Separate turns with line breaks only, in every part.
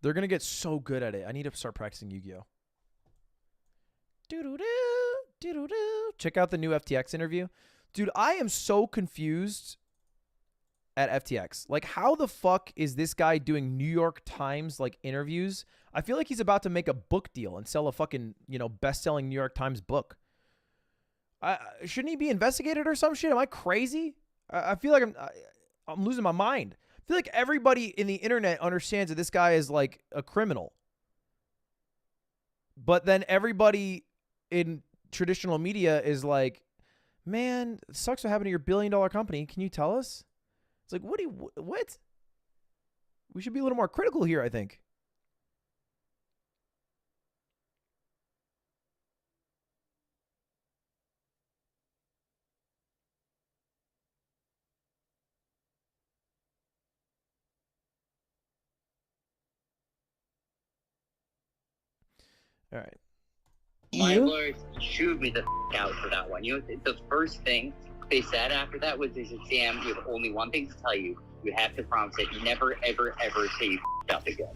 They're going to get so good at it. I need to start practicing Yu-Gi-Oh. Check out the new FTX interview. Dude, I am so confused at FTX. Like, how the fuck is this guy doing New York Times, like, interviews? I feel like he's about to make a book deal and sell a fucking, best-selling New York Times book. Shouldn't he be investigated or some shit? Am I crazy? I feel like I'm losing my mind. I feel like everybody in the internet understands that this guy is, like, a criminal. But then everybody in traditional media is like, man, it sucks what happened to your billion-dollar company. Can you tell us? It's like, what? We should be a little more critical here, I think. All right.
My lawyers chewed me the out for that one. The first thing they said after that was, Sam, you have only one thing to tell you. You have to promise that you never, ever, ever say you up again.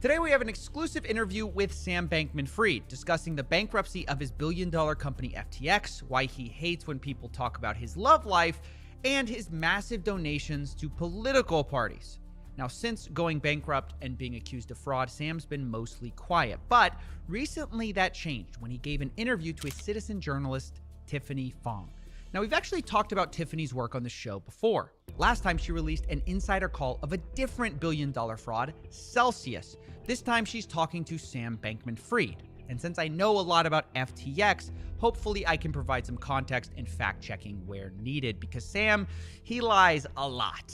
Today we have an exclusive interview with Sam Bankman-Fried discussing the bankruptcy of his billion-dollar company FTX, why he hates when people talk about his love life, and his massive donations to political parties. Now, since going bankrupt and being accused of fraud, Sam's been mostly quiet. But recently that changed when he gave an interview to a citizen journalist, Tiffany Fong. Now, we've actually talked about Tiffany's work on the show before. Last time she released an insider call of a different billion-dollar fraud, Celsius. This time she's talking to Sam Bankman-Fried. And since I know a lot about FTX, hopefully I can provide some context and fact-checking where needed, because Sam, he lies a lot.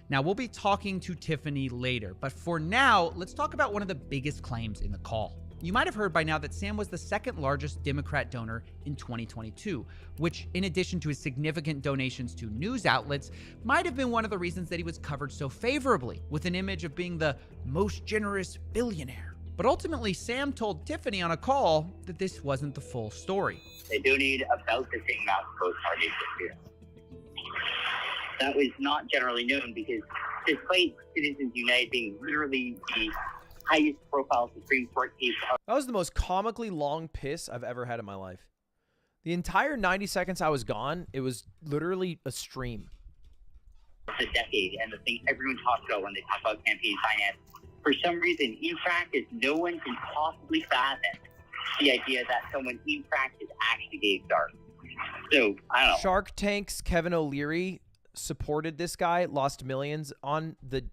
Now, we'll be talking to Tiffany later, but for now, let's talk about one of the biggest claims in the call. You might have heard by now that Sam was the second largest Democrat donor in 2022, which, in addition to his significant donations to news outlets, might have been one of the reasons that he was covered so favorably, with an image of being the most generous billionaire. But ultimately, Sam told Tiffany on a call that this wasn't the full story.
They donated about the same amount to both parties this year. That was not generally known because despite Citizens United being literally the highest profile Supreme Court case.
That was the most comically long piss I've ever had in my life. The entire 90 seconds I was gone, it was literally a stream.
The decade and the thing everyone talks about when they talk about campaign finance. For some reason, in practice, no one can possibly fathom the idea that someone in practice actually gave dark. So, I don't know.
Shark Tank's Kevin O'Leary supported this guy, lost millions on the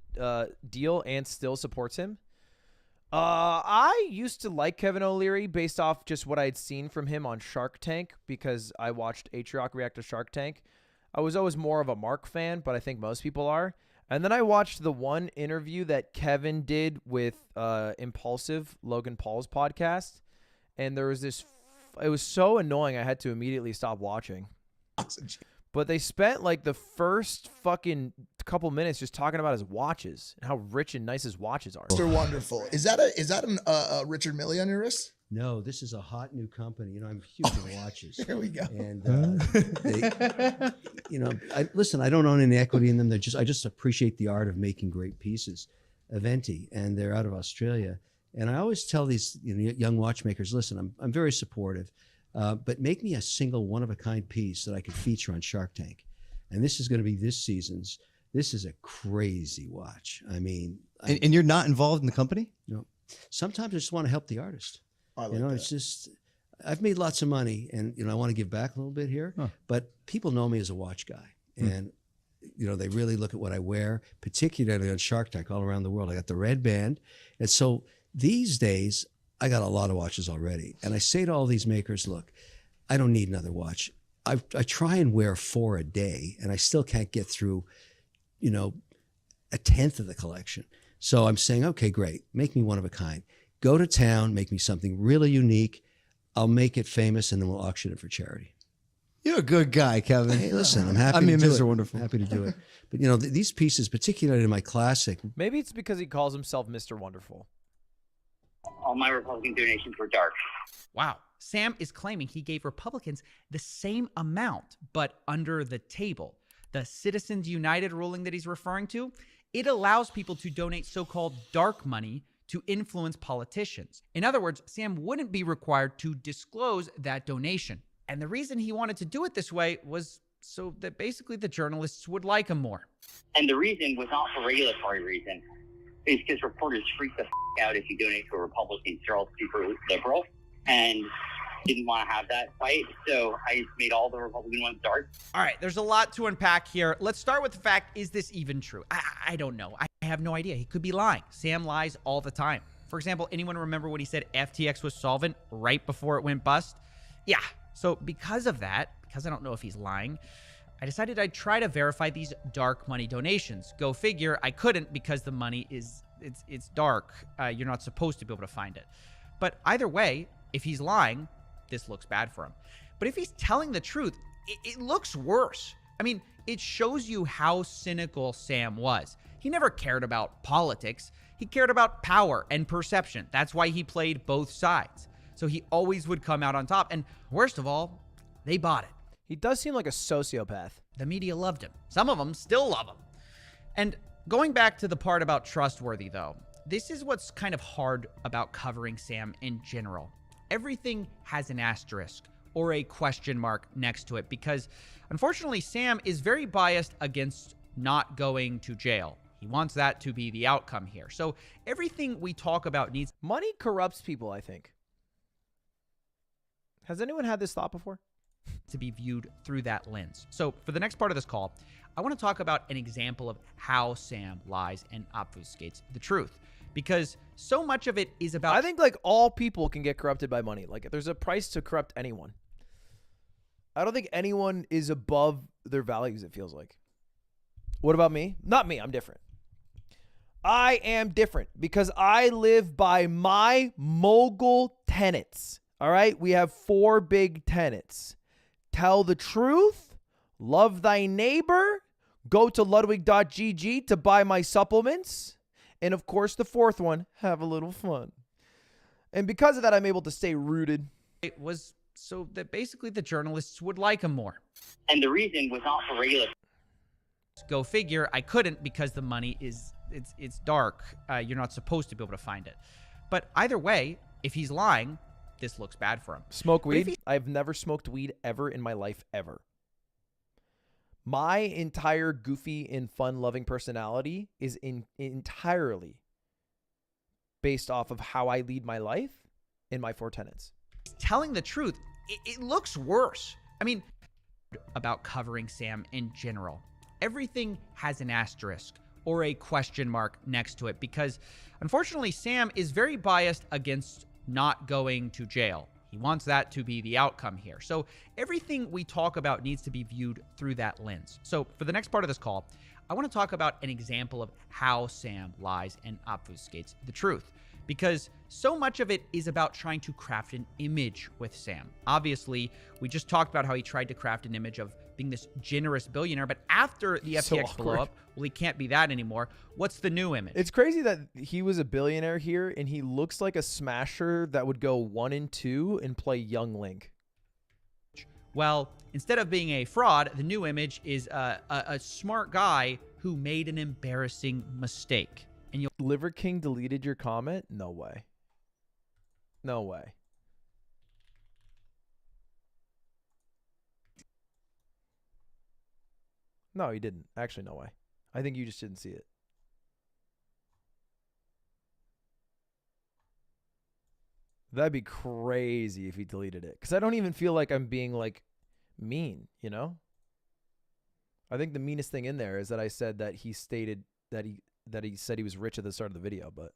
deal, and still supports him. I used to like Kevin O'Leary based off just what I'd seen from him on Shark Tank, because I watched Atriok react to Shark Tank. I was always more of a Mark fan, but I think most people are. And then I watched the one interview that Kevin did with Impulsive, Logan Paul's podcast, and there was this. It was so annoying I had to immediately stop watching. But they spent like the first fucking couple minutes just talking about his watches and how rich and nice his watches are.
Mr. Wonderful. Is that a Richard Mille on your wrist?
No, this is a hot new company. You know, I'm huge in watches.
Here we go.
And they, you know, listen, I don't own any equity in them. I just appreciate the art of making great pieces. Aventi, and they're out of Australia. And I always tell these young watchmakers, listen, I'm very supportive. But make me a single one-of-a-kind piece that I could feature on Shark Tank. And this is going to be this season's. This is a crazy watch. I mean...
And you're not involved in the company?
No. Sometimes I just want to help the artist.
I like that.
It's just... I've made lots of money, and, I want to give back a little bit here. Huh. But people know me as a watch guy. And, they really look at what I wear, particularly on Shark Tank all around the world. I got the red band. And so these days... I got a lot of watches already. And I say to all these makers, look, I don't need another watch. I try and wear 4 a day, and I still can't get through, a tenth of the collection. So I'm saying, okay, great. Make me one of a kind. Go to town, make me something really unique. I'll make it famous, and then we'll auction it for charity.
You're a good guy, Kevin.
Hey, listen, I'm happy to do it.
Mr. Wonderful.
I'm happy to do it. But, these pieces, particularly in my classic.
Maybe it's because he calls himself Mr. Wonderful.
All my Republican donations were dark.
Wow. Sam is claiming he gave Republicans the same amount, but under the table. The Citizens United ruling that he's referring to, It allows people to donate so-called dark money to influence politicians. In other words, Sam wouldn't be required to disclose that donation. And the reason he wanted to do it this way was so that basically the journalists would like him more.
And the reason was not for regulatory reasons. It's because reporters freak the out if you donate to a Republican. They're all super liberal and didn't want to have that fight. So I just made all the Republican ones dark.
All right, there's a lot to unpack here. Let's start with the fact, is this even true? I don't know. I have no idea. He could be lying. Sam lies all the time. For example, anyone remember when he said FTX was solvent right before it went bust? Yeah. So because of that, because I don't know if he's lying, I decided I'd try to verify these dark money donations. Go figure, I couldn't because the money it's dark. You're not supposed to be able to find it. But either way, if he's lying, this looks bad for him. But if he's telling the truth, it looks worse. I mean, it shows you how cynical Sam was. He never cared about politics. He cared about power and perception. That's why he played both sides. So he always would come out on top. And worst of all, they bought it.
He does seem like a sociopath.
The media loved him. Some of them still love him. And going back to the part about trustworthy, though, this is what's kind of hard about covering Sam in general. Everything has an asterisk or a question mark next to it because, unfortunately, Sam is very biased against not going to jail. He wants that to be the outcome here. So everything we talk about needs...
Money corrupts people, I think. Has anyone had this thought before?
...to be viewed through that lens. So for the next part of this call, I want to talk about an example of how Sam lies and obfuscates the truth. Because so much of it is about...
I think like all people can get corrupted by money. Like there's a price to corrupt anyone. I don't think anyone is above their values, it feels like. What about me? Not me, I'm different. I am different because I live by my mogul tenets. All right? We have 4 big tenets. Tell the truth, love thy neighbor, go to ludwig.gg to buy my supplements, and of course the 4th one, have a little fun. And because of that, I'm able to stay rooted.
It was so that basically the journalists would like him more.
And the reason was not for regulatory.
Go figure, I couldn't because the money it's dark. You're not supposed to be able to find it. But either way, if he's lying, this looks bad for him.
Smoke weed? I've never smoked weed ever in my life, ever. My entire goofy and fun-loving personality is entirely based off of how I lead my life in my 4 tenets.
Telling the truth, it looks worse. I mean, about covering Sam in general. Everything has an asterisk or a question mark next to it because, unfortunately, Sam is very biased against not going to jail. He wants that to be the outcome here. So everything we talk about needs to be viewed through that lens. So for the next part of this call, I want to talk about an example of how Sam lies and obfuscates the truth. Because so much of it is about trying to craft an image with Sam. Obviously, we just talked about how he tried to craft an image of being this generous billionaire, but after the FTX blow up, well, he can't be that anymore. What's the new image?
It's crazy that he was a billionaire here, and he looks like a smasher that would go 1 and 2 and play Young Link.
Well, instead of being a fraud, the new image is a smart guy who made an embarrassing mistake. And you'll
Liver King deleted your comment? No way. No way. No, he didn't. Actually, no way. I think you just didn't see it. That'd be crazy if he deleted it. Because I don't even feel like I'm being, like, mean, you know? I think the meanest thing in there is that I said that he stated that he said he was rich at the start of the video, but...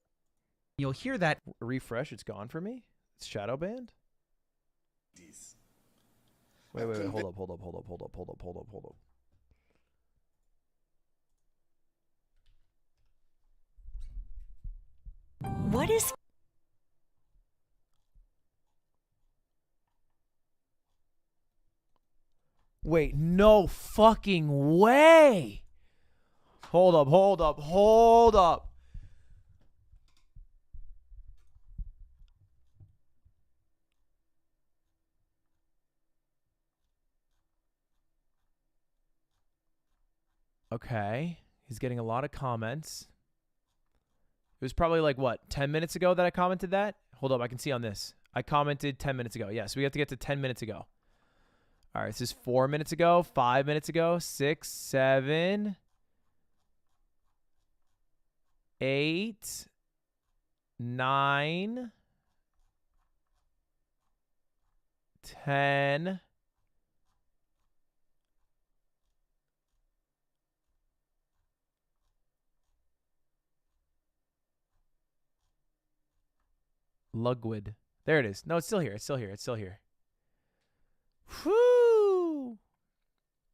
You'll hear that...
Refresh, it's gone for me? It's shadow banned? Wait, hold up.
What is...
Wait, no fucking way! Hold up. Okay. He's getting a lot of comments. It was probably like, what, 10 minutes ago that I commented that? Hold up, I can see on this. I commented 10 minutes ago. Yeah, so we have to get to 10 minutes ago. All right, this is 4 minutes ago, 5 minutes ago, 6, 7, 8, 9, 10. Ludwig. There it is. No, it's still here. It's still here. It's still here. Whoo!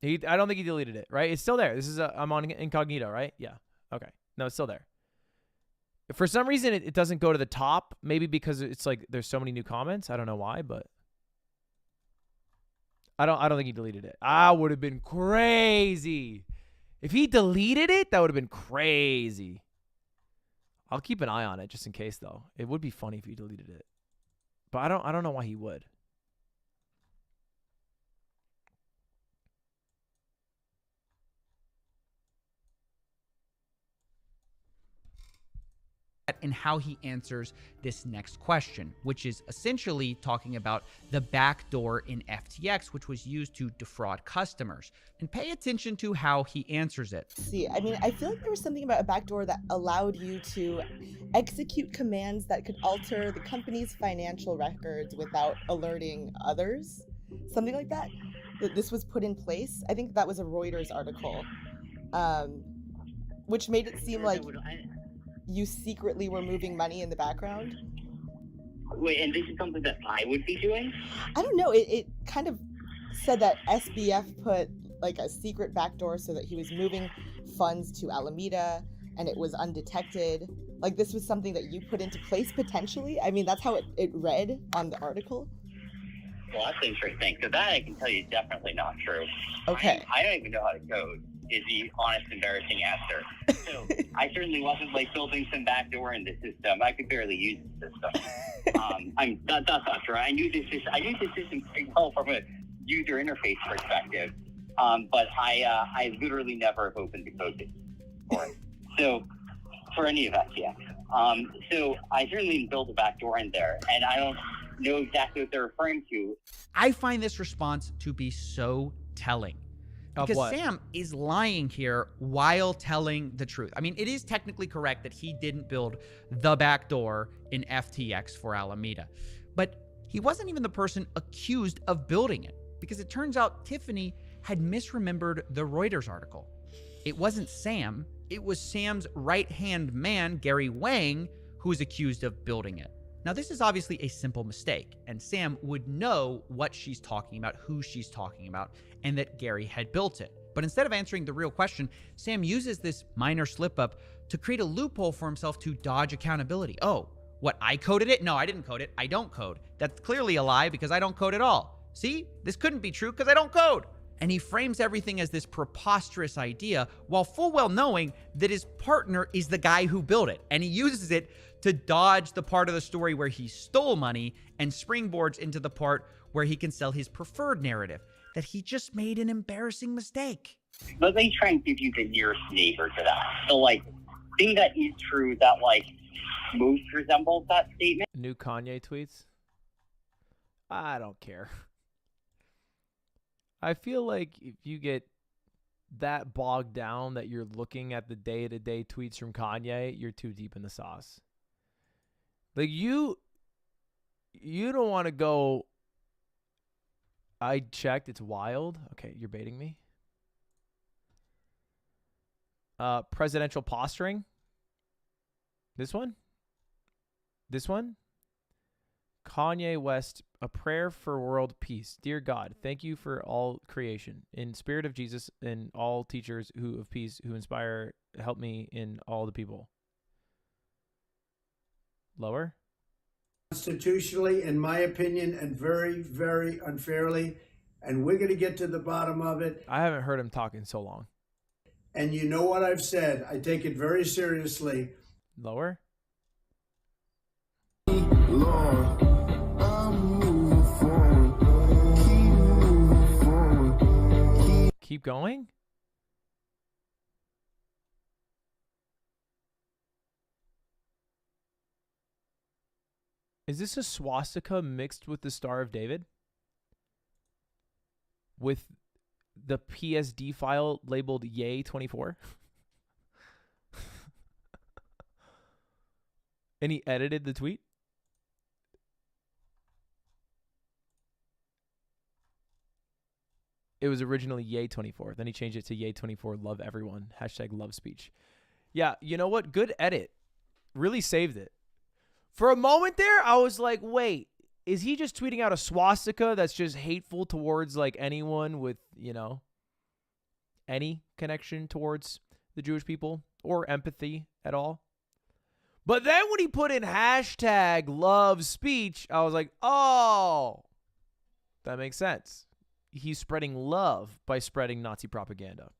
I don't think he deleted it, right? It's still there. This is I'm on incognito, right? Yeah. Okay. No, it's still there. For some reason, it doesn't go to the top. Maybe because it's like there's so many new comments. I don't know why, but I don't think he deleted it. I would have been crazy if he deleted it. That would have been crazy. I'll keep an eye on it just in case, though. It would be funny if he deleted it, but I don't know why he would.
And how he answers this next question, which is essentially talking about the backdoor in FTX, which was used to defraud customers. And pay attention to how he answers it.
See, I mean, I feel like there was something about a backdoor that allowed you to execute commands that could alter the company's financial records without alerting others. Something like that. That this was put in place. I think that was a Reuters article, which made it seem like you secretly were moving money in the background.
Wait, and this is something that I would be doing?
I don't know. It kind of said that SBF put like a secret backdoor so that he was moving funds to Alameda and it was undetected. Like this was something that you put into place potentially. I mean, that's how it read on the article.
Well, that's interesting. So that I can tell you is definitely not true.
Okay.
I don't even know how to code, is the honest, embarrassing answer. So I certainly wasn't like building some backdoor in the system. I could barely use the system. That's not true. I knew this system pretty well from a user interface perspective, but I literally never have opened the code base for it. So for any of FTX. So I certainly didn't build a backdoor in there, and I don't know exactly what they're referring to.
I find this response to be so telling. Because Sam is lying here while telling the truth. I mean, it is technically correct that he didn't build the backdoor in FTX for Alameda. But he wasn't even the person accused of building it. Because it turns out Tiffany had misremembered the Reuters article. It wasn't Sam. It was Sam's right-hand man, Gary Wang, who was accused of building it. Now, this is obviously a simple mistake, and Sam would know what she's talking about, who she's talking about, and that Gary had built it. But instead of answering the real question, Sam uses this minor slip-up to create a loophole for himself to dodge accountability. Oh, what, I coded it? No, I didn't code it. I don't code. That's clearly a lie because I don't code at all. See, this couldn't be true because I don't code. And he frames everything as this preposterous idea while full well knowing that his partner is the guy who built it. And he uses it to dodge the part of the story where he stole money and springboards into the part where he can sell his preferred narrative, that he just made an embarrassing mistake.
Let me try and give you the nearest neighbor to that. So, like, thing that is true that, like, most resembles that statement.
New Kanye tweets? I don't care. I feel like if you get that bogged down that you're looking at the day-to-day tweets from Kanye, you're too deep in the sauce. Like, you don't want to go, I checked, it's wild. Okay, you're baiting me. Presidential posturing. This one? This one? Kanye West, a prayer for world peace. Dear God, thank you for all creation. In spirit of Jesus and all teachers who of peace who inspire, help me in all the people. Lower?
Constitutionally, in my opinion, and very, very unfairly, and we're going to get to the bottom of it.
I haven't heard him talk in so long.
And you know what I've said. I take it very seriously.
Lower?
Lord.
Keep going? Is this a swastika mixed with the Star of David? With the PSD file labeled Yay24? And he edited the tweet? It was originally Yay24. Then he changed it to Yay24 love everyone. # love speech. Yeah, you know what? Good edit. Really saved it. For a moment there, I was like, wait, is he just tweeting out a swastika that's just hateful towards like anyone with, you know, any connection towards the Jewish people or empathy at all? But then when he put in # love speech, I was like, oh, that makes sense. He's spreading love by spreading Nazi propaganda.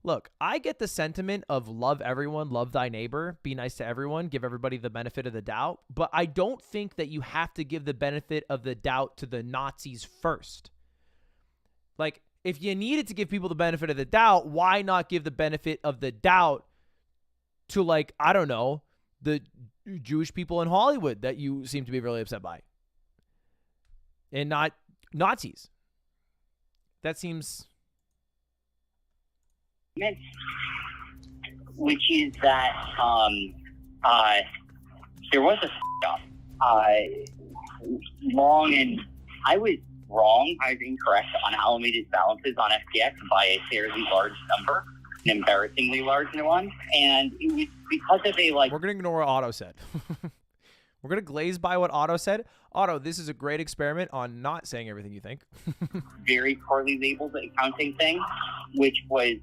Look, I get the sentiment of love everyone, love thy neighbor, be nice to everyone, give everybody the benefit of the doubt. But I don't think that you have to give the benefit of the doubt to the Nazis first. Like, if you needed to give people the benefit of the doubt, why not give the benefit of the doubt to, like, I don't know, the Jewish people in Hollywood that you seem to be really upset by? And not Nazis. That seems...
Which is that there was a stuff long, and I was wrong. I was incorrect on Alameda's balances on FTX by a fairly large number, an embarrassingly large one, and it was because of a like.
We're gonna ignore what Otto said. We're gonna glaze by what Otto said. Otto, this is a great experiment on not saying everything you think.
Very poorly labeled accounting thing, which was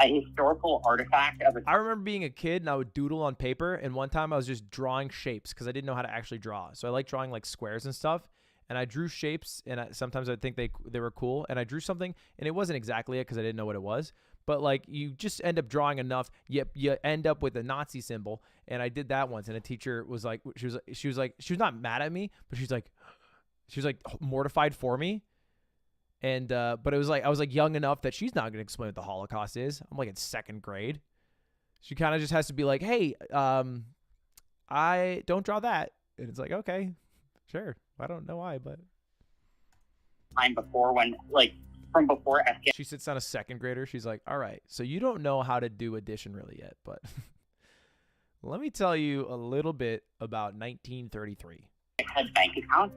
a historical artifact of a...
I remember being a kid and I would doodle on paper, and one time I was just drawing shapes because I didn't know how to actually draw. So I like drawing like squares and stuff, and I drew shapes, and sometimes I'd think they were cool, and I drew something, and it wasn't exactly it because I didn't know what it was. But like you just end up drawing enough, you end up with a Nazi symbol, and I did that once, and a teacher was like, she was not mad at me, but she was like mortified for me. And but it was like I was like young enough that she's not gonna explain what the Holocaust is. I'm like in 2nd grade. She kind of just has to be like, hey, I don't draw that. And it's like, okay, sure. I don't know why, but
time before when like from before FTX.
She sits down a 2nd grader. She's like, all right, so you don't know how to do addition really yet, but let me tell you a little bit about 1933.
Had bank accounts,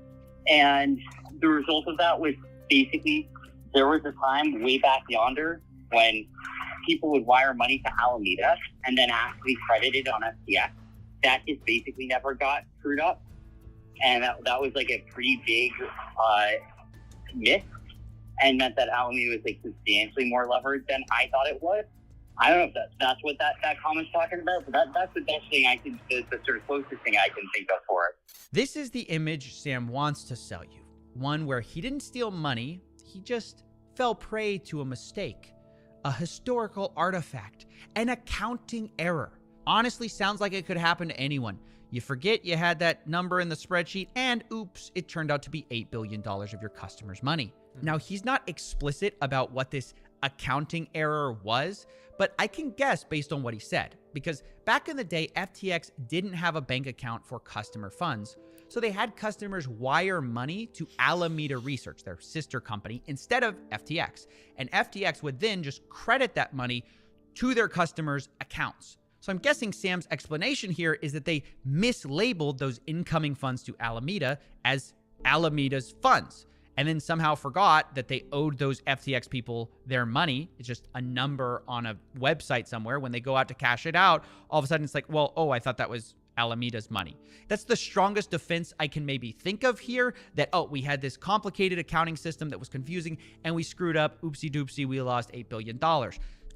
and the result of that was basically there was a time way back yonder when people would wire money to Alameda and then actually credit it on FTX. That just basically never got screwed up, and that was like a pretty big miss, and meant that Alameda was like substantially more levered than I thought it was. I don't know if that's what that comment's talking about, but that's the best thing I can, the sort of closest thing I can think of for it.
This is the image Sam wants to sell you. One where he didn't steal money, he just fell prey to a mistake, a historical artifact, an accounting error. Honestly, sounds like it could happen to anyone. You forget you had that number in the spreadsheet, and oops, it turned out to be $8 billion of your customers' money. Now, he's not explicit about what this accounting error was, but I can guess based on what he said, because back in the day, FTX didn't have a bank account for customer funds, so they had customers wire money to Alameda Research, their sister company, instead of FTX, and FTX would then just credit that money to their customers' accounts. So I'm guessing Sam's explanation here is that they mislabeled those incoming funds to Alameda as Alameda's funds, and then somehow forgot that they owed those FTX people their money. It's just a number on a website somewhere. When they go out to cash it out, all of a sudden it's like, well, oh, I thought that was Alameda's money. That's the strongest defense I can maybe think of here, that, oh, we had this complicated accounting system that was confusing and we screwed up. Oopsie doopsie, we lost $8 billion.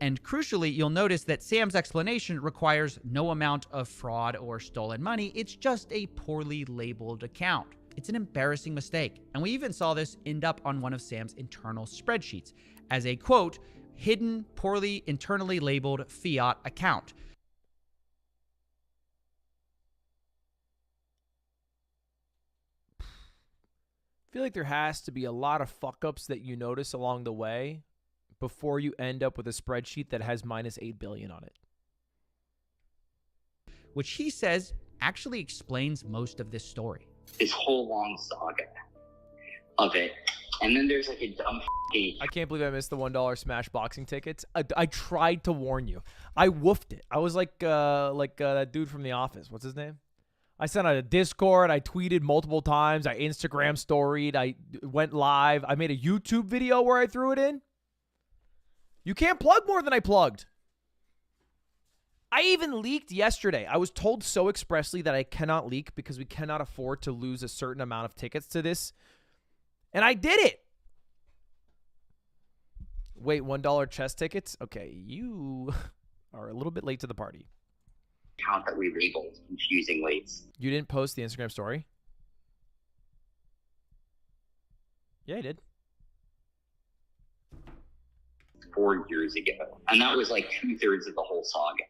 And crucially, you'll notice that Sam's explanation requires no amount of fraud or stolen money. It's just a poorly labeled account. It's an embarrassing mistake. And we even saw this end up on one of Sam's internal spreadsheets as a, quote, hidden, poorly internally labeled fiat account.
I feel like there has to be a lot of fuck-ups that you notice along the way before you end up with a spreadsheet that has minus $8 billion on it.
Which he says actually explains most of this story.
This whole long saga of it. And then there's like a dumb
I can't believe I missed the $1 Smash boxing tickets. I tried to warn you. I woofed it. I was like that dude from The Office. What's his name? I sent out a Discord. I tweeted multiple times. I Instagram storied. I went live. I made a YouTube video where I threw it in. You can't plug more than I plugged. I even leaked yesterday. I was told so expressly that I cannot leak because we cannot afford to lose a certain amount of tickets to this. And I did it. Wait, $1 chess tickets? Okay, you are a little bit late to the party.
account that we labeled confusing weights.
You didn't post the Instagram story? Yeah, I did.
4 years ago. And that was like 2/3 of the whole saga.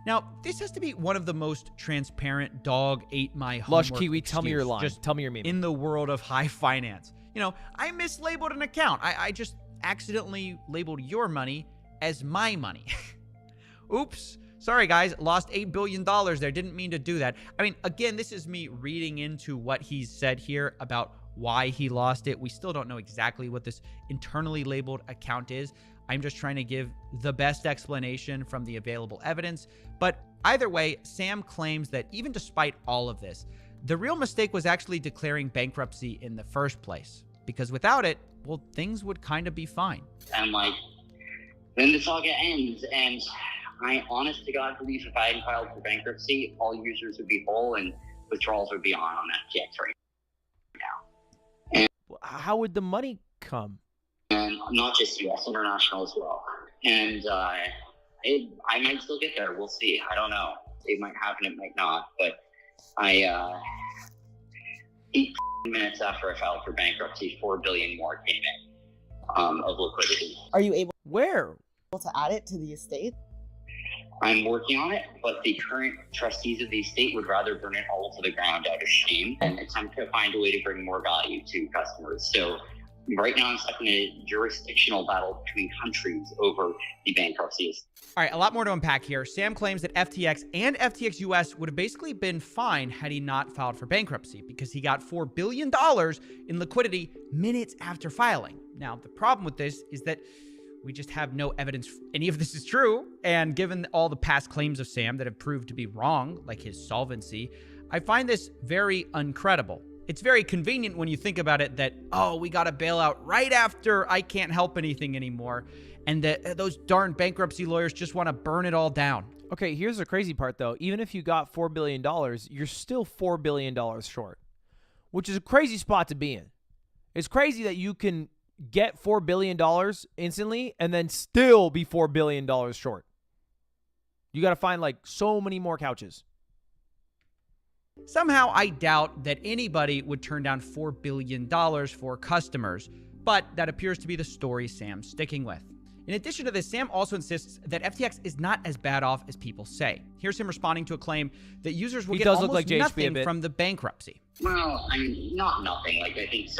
Now, this has to be one of the most transparent dog ate my homework
Lush Kiwi, tell me your
excuse,
line.
just
Tell me your meme.
in the world of high finance. You know, I mislabeled an account. I just accidentally labeled your money as my money. Oops. Sorry, guys. Lost $8 billion there. Didn't mean to do that. I mean, again, this is me reading into what he's said here about why he lost it. We still don't know exactly what this internally labeled account is. I'm just trying to give the best explanation from the available evidence. But either way, Sam claims that even despite all of this, the real mistake was actually declaring bankruptcy in the first place. Because without it, well, things would kind of be fine.
And like, then the saga ends, and I honest to God believe if I hadn't filed for bankruptcy, all users would be whole and withdrawals would be on FTX right now.
How would the money come?
And not just US, international as well. And I might still get there. We'll see. I don't know. It might happen, it might not. But 8 minutes after I filed for bankruptcy, $4 billion more came in of liquidity.
Are you able
Where?
to add it to the estate?
I'm working on it, but the current trustees of the estate would rather burn it all to the ground out of shame and attempt to find a way to bring more value to customers. So right now I'm stuck in a jurisdictional battle between countries over the bankruptcies.
All right, a lot more to unpack here. Sam claims that FTX and FTX US would have basically been fine had he not filed for bankruptcy because he got $4 billion in liquidity minutes after filing. Now, the problem with this is that we just have no evidence any of this is true. And given all the past claims of Sam that have proved to be wrong, like his solvency, I find this very uncredible. It's very convenient when you think about it that, oh, we got a bailout right after I can't help anything anymore. And that those darn bankruptcy lawyers just want to burn it all down.
Okay, here's the crazy part, though. Even if you got $4 billion, you're still $4 billion short, which is a crazy spot to be in. It's crazy that you can get $4 billion instantly and then still be $4 billion short. You got to find like so many more couches.
Somehow, I doubt that anybody would turn down $4 billion for customers, but that appears to be the story Sam's sticking with. In addition to this, Sam also insists that FTX is not as bad off as people say. Here's him responding to a claim that users will get almost nothing from the bankruptcy.
Well, I mean, not nothing. Like, I think,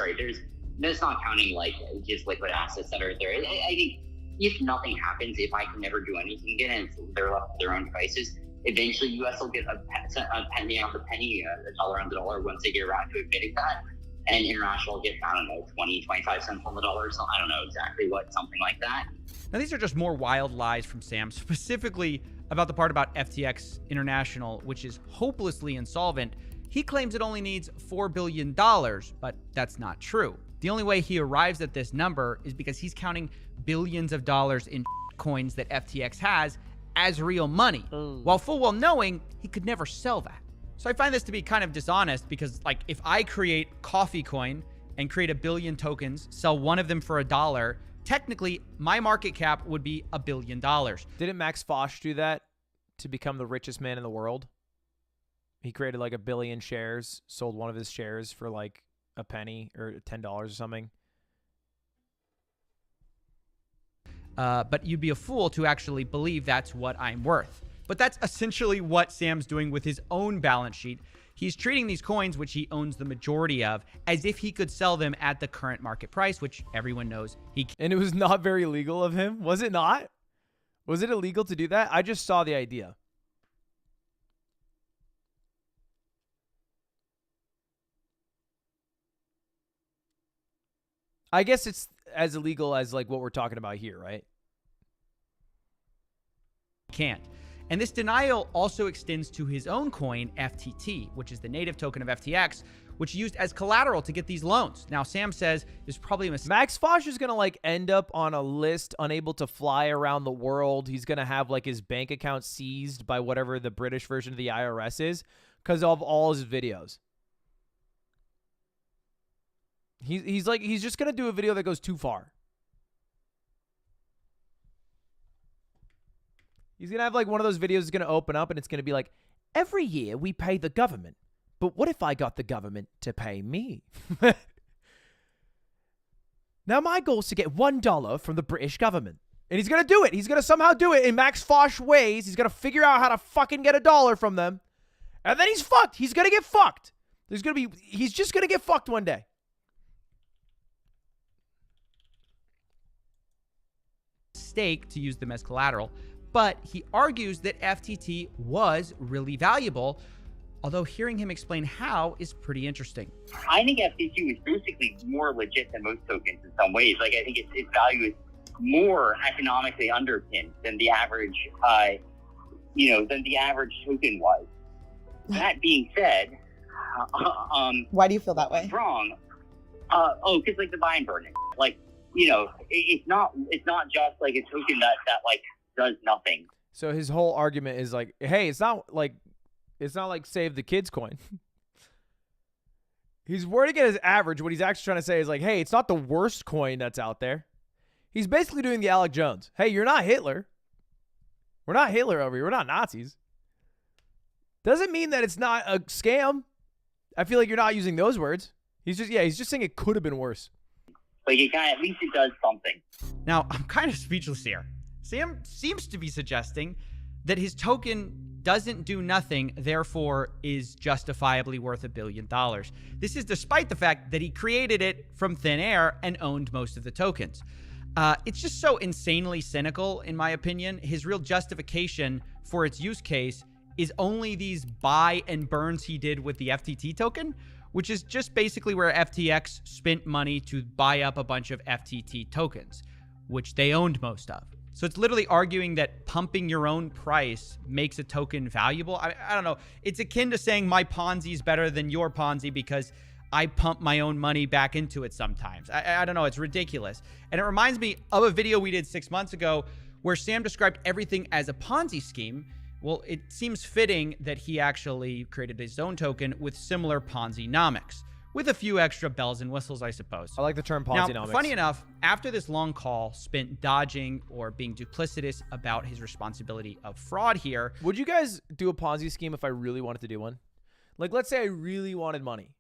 that's not counting like just liquid assets that are there. I think if nothing happens, if I can never do anything again and they're left to their own devices, eventually US will get a penny on the penny, a dollar on the dollar once they get around to admitting that. And international will get, 20, 25 cents on the dollar. So I don't know exactly what, something like that.
Now, these are just more wild lies from Sam, specifically about the part about FTX International, which is hopelessly insolvent. He claims it only needs $4 billion, but that's not true. The only way he arrives at this number is because he's counting billions of dollars in coins that FTX has as real money, while full well knowing he could never sell that. So I find this to be kind of dishonest because, like, if I create Coffee Coin and create 1 billion tokens, sell one of them for $1, technically my market cap would be $1 billion.
Didn't Max Fosh do that to become the richest man in the world? He created like 1 billion shares, sold one of his shares for like a penny or $10 or something.
But you'd be a fool to actually believe that's what I'm worth. But that's essentially what Sam's doing with his own balance sheet. He's treating these coins, which he owns the majority of, as if he could sell them at the current market price, which everyone knows he can't.
And it was not very legal of him. Was it not? Was it illegal to do that? I just saw the idea. I guess it's as illegal as like what we're talking about here, right?
Can't. And this denial also extends to his own coin, FTT, which is the native token of FTX, which he used as collateral to get these loans. Now, Sam says there's probably a mistake.
Max Fosh is going to like end up on a list, unable to fly around the world. He's going to have like his bank account seized by whatever the British version of the IRS is because of all his videos. He's just going to do a video that goes too far. He's going to have like one of those videos is going to open up and it's going to be like, every year we pay the government. But what if I got the government to pay me? Now my goal is to get $1 from the British government. And he's going to do it. He's going to somehow do it in Max Fosh ways. He's going to figure out how to fucking get $1 from them. And then he's fucked. He's going to get fucked. He's just going to get fucked one day.
Stake to use them as collateral, but he argues that FTT was really valuable, although hearing him explain how is pretty interesting.
I think FTT was basically more legit than most tokens in some ways. Like, I think its value is more economically underpinned than the average, than the average token was. That being said,
why do you feel that way?
Wrong. Because like the buy and burn, like, it's not just like a token that like does nothing.
So his whole argument is like, hey, it's not like Save the Kids coin. He's wording it as average. What he's actually trying to say is like, hey, it's not the worst coin that's out there. He's basically doing the Alec Jones. Hey, you're not Hitler. We're not Hitler over here. We're not Nazis. Doesn't mean that it's not a scam. I feel like you're not using those words. He's just saying it could have been worse.
Like, at least it does something.
Now, I'm kind of speechless here. Sam seems to be suggesting that his token doesn't do nothing, therefore is justifiably worth $1 billion. This is despite the fact that he created it from thin air and owned most of the tokens. It's just so insanely cynical, in my opinion. His real justification for its use case is only these buy and burns he did with the FTT token, which is just basically where FTX spent money to buy up a bunch of FTT tokens, which they owned most of. So it's literally arguing that pumping your own price makes a token valuable. I don't know. It's akin to saying my Ponzi is better than your Ponzi because I pump my own money back into it sometimes. I don't know. It's ridiculous. And it reminds me of a video we did 6 months ago where Sam described everything as a Ponzi scheme. Well, it seems fitting that he actually created his own token with similar Ponzi-nomics, with a few extra bells and whistles, I suppose.
I like the term Ponzi-nomics.
Now, funny enough, after this long call spent dodging or being duplicitous about his responsibility of fraud here.
Would you guys do a Ponzi scheme if I really wanted to do one? Like, let's say I really wanted money.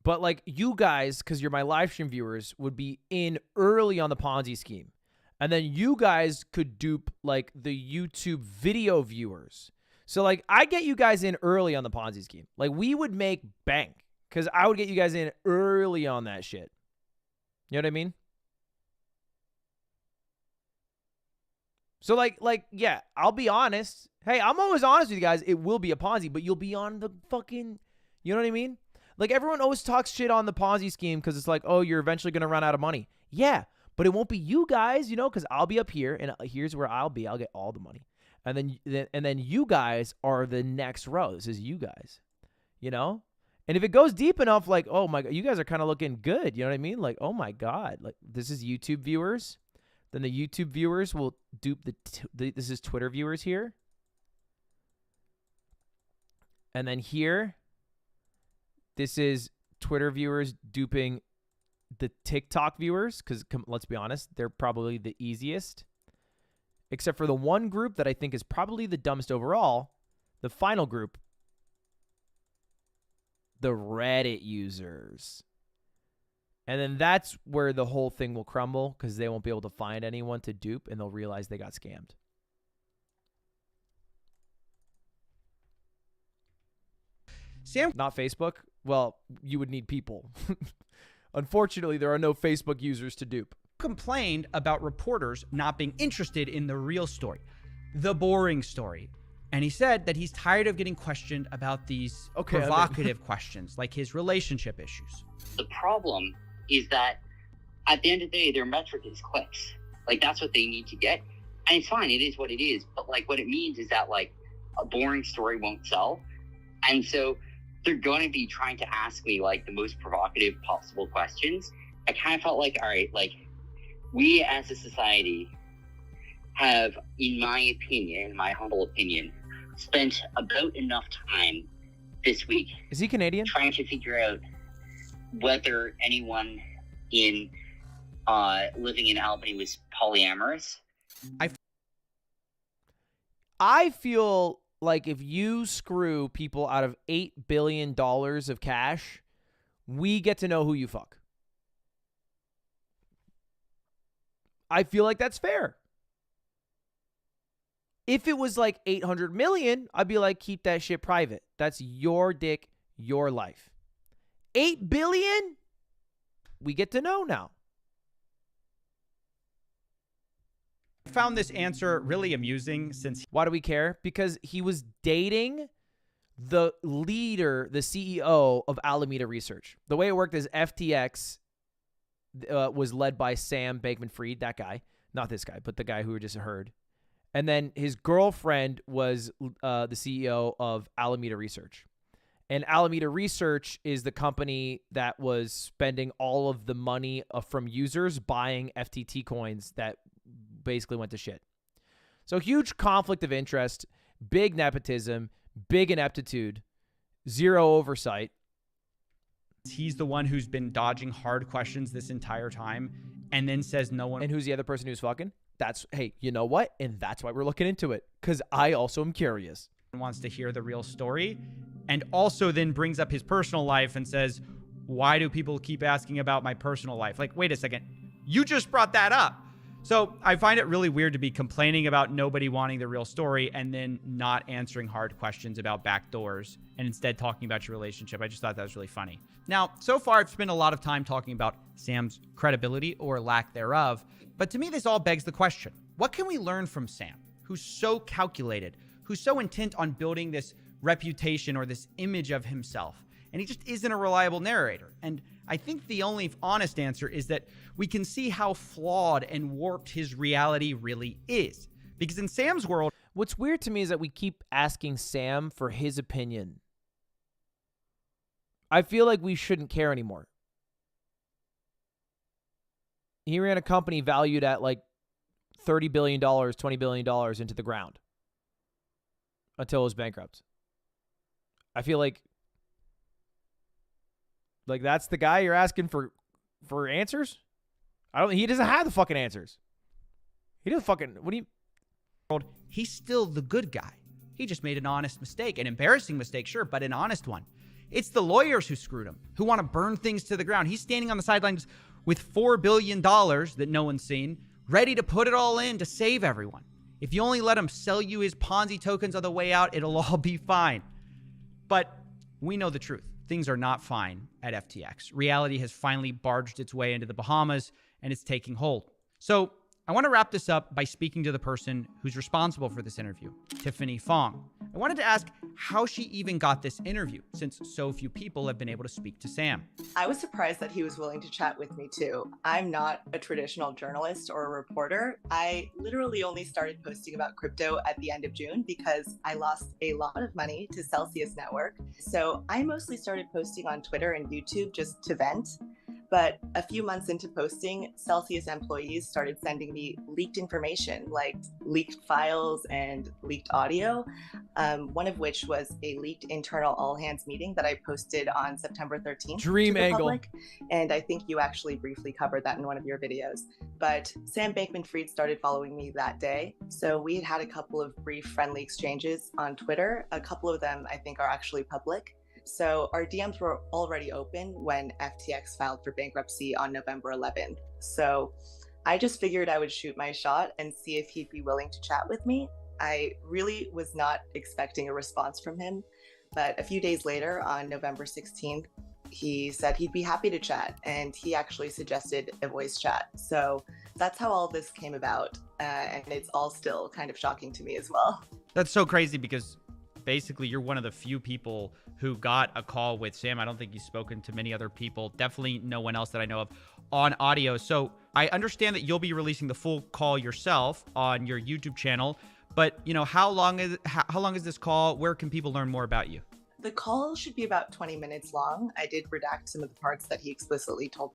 But, like, you guys, because you're my live stream viewers, would be in early on the Ponzi scheme. And then you guys could dupe, like, the YouTube video viewers. So, like, I get you guys in early on the Ponzi scheme. Like, we would make bank. Because I would get you guys in early on that shit. You know what I mean? So, like, yeah, I'll be honest. Hey, I'm always honest with you guys. It will be a Ponzi, but you'll be on the fucking, you know what I mean? Like, everyone always talks shit on the Ponzi scheme because it's like, oh, you're eventually going to run out of money. Yeah, but it won't be you guys, you know, because I'll be up here, and here's where I'll be. I'll get all the money. And then you guys are the next row. This is you guys, you know? And if it goes deep enough, like, oh my God, you guys are kind of looking good. You know what I mean? Like, oh my God, like this is YouTube viewers. Then the YouTube viewers will dupe this is Twitter viewers here. And then here, this is Twitter viewers duping the TikTok viewers. Because let's be honest, they're probably the easiest. Except for the one group that I think is probably the dumbest overall, the final group. The Reddit users. And then that's where the whole thing will crumble because they won't be able to find anyone to dupe and they'll realize they got scammed.
Sam,
not Facebook? Well, you would need people. Unfortunately, there are no Facebook users to dupe.
Complained about reporters not being interested in the real story, the boring story. And he said that he's tired of getting questioned about these provocative questions, like his relationship issues.
The problem is that At the end of the day, their metric is clicks. Like, that's what they need to get. And it's fine. It is what it is. But, like, what it means is that, like, a boring story won't sell. And so they're going to be trying to ask me, like, the most provocative possible questions. I kind of felt like, all right, like, we as a society have, in my opinion, my humble opinion, spent about enough time this week.
Is he Canadian?
Trying to figure out whether anyone in living in Albany was polyamorous.
I feel like if you screw people out of $8 billion of cash, we get to know who you fuck. I feel like that's fair. If it was like 800 million, I'd be like, keep that shit private. That's your dick, your life. 8 billion? We get to know now.
I found this answer really amusing since...
Why do we care? Because he was dating the leader, the CEO of Alameda Research. The way it worked is FTX was led by Sam Bankman-Fried, that guy. Not this guy, but the guy who we just heard. And then his girlfriend was the CEO of Alameda Research. And Alameda Research is the company that was spending all of the money from users buying FTT coins that basically went to shit. So huge conflict of interest, big nepotism, big ineptitude, zero oversight.
He's the one who's been dodging hard questions this entire time and then says no one...
And who's the other person who's fucking? That's, hey, you know what? And that's why we're looking into it, because I also am curious.
Wants to hear the real story, and also then brings up his personal life and says, why do people keep asking about my personal life? Like, wait a second, you just brought that up. So I find it really weird to be complaining about nobody wanting the real story and then not answering hard questions about backdoors and instead talking about your relationship. I just thought that was really funny. Now, so far, I've spent a lot of time talking about Sam's credibility or lack thereof. But to me, this all begs the question, what can we learn from Sam, who's so calculated, who's so intent on building this reputation or this image of himself, and he just isn't a reliable narrator? And I think the only honest answer is that we can see how flawed and warped his reality really is. Because in Sam's world...
What's weird to me is that we keep asking Sam for his opinion. I feel like we shouldn't care anymore. He ran a company valued at like $30 billion, $20 billion into the ground until it was bankrupt. I feel like that's the guy you're asking for answers? He doesn't have the fucking answers. He doesn't fucking, what do you?
He's still the good guy. He just made an honest mistake, an embarrassing mistake, sure, but an honest one. It's the lawyers who screwed him, who want to burn things to the ground. He's standing on the sidelines with $4 billion that no one's seen, ready to put it all in to save everyone. If you only let him sell you his Ponzi tokens on the way out, it'll all be fine. But we know the truth. Things are not fine at FTX. Reality has finally barged its way into the Bahamas, and it's taking hold. So I want to wrap this up by speaking to the person who's responsible for this interview, Tiffany Fong. I wanted to ask how she even got this interview, since so few people have been able to speak to Sam.
I was surprised that he was willing to chat with me too. I'm not a traditional journalist or a reporter. I literally only started posting about crypto at the end of June because I lost a lot of money to Celsius Network. So I mostly started posting on Twitter and YouTube just to vent. But a few months into posting, Celsius employees started sending me leaked information, like leaked files and leaked audio, one of which was a leaked internal all-hands meeting that I posted on September 13th.
Dream angle.
Public. And I think you actually briefly covered that in one of your videos. But Sam Bankman-Fried started following me that day. So we had a couple of brief friendly exchanges on Twitter. A couple of them I think are actually public. So our DMs were already open when FTX filed for bankruptcy on November 11th. So I just figured I would shoot my shot and see if he'd be willing to chat with me. I really was not expecting a response from him, but a few days later on November 16th, he said he'd be happy to chat, and he actually suggested a voice chat. So that's how all this came about, and it's all still kind of shocking to me as well.
That's so crazy because basically you're one of the few people who got a call with Sam. I don't think you've spoken to many other people. Definitely no one else that I know of on audio. So I understand that you'll be releasing the full call yourself on your YouTube channel. But, you know, how long is this call? Where can people learn more about you?
The call should be about 20 minutes long. I did redact some of the parts that he explicitly told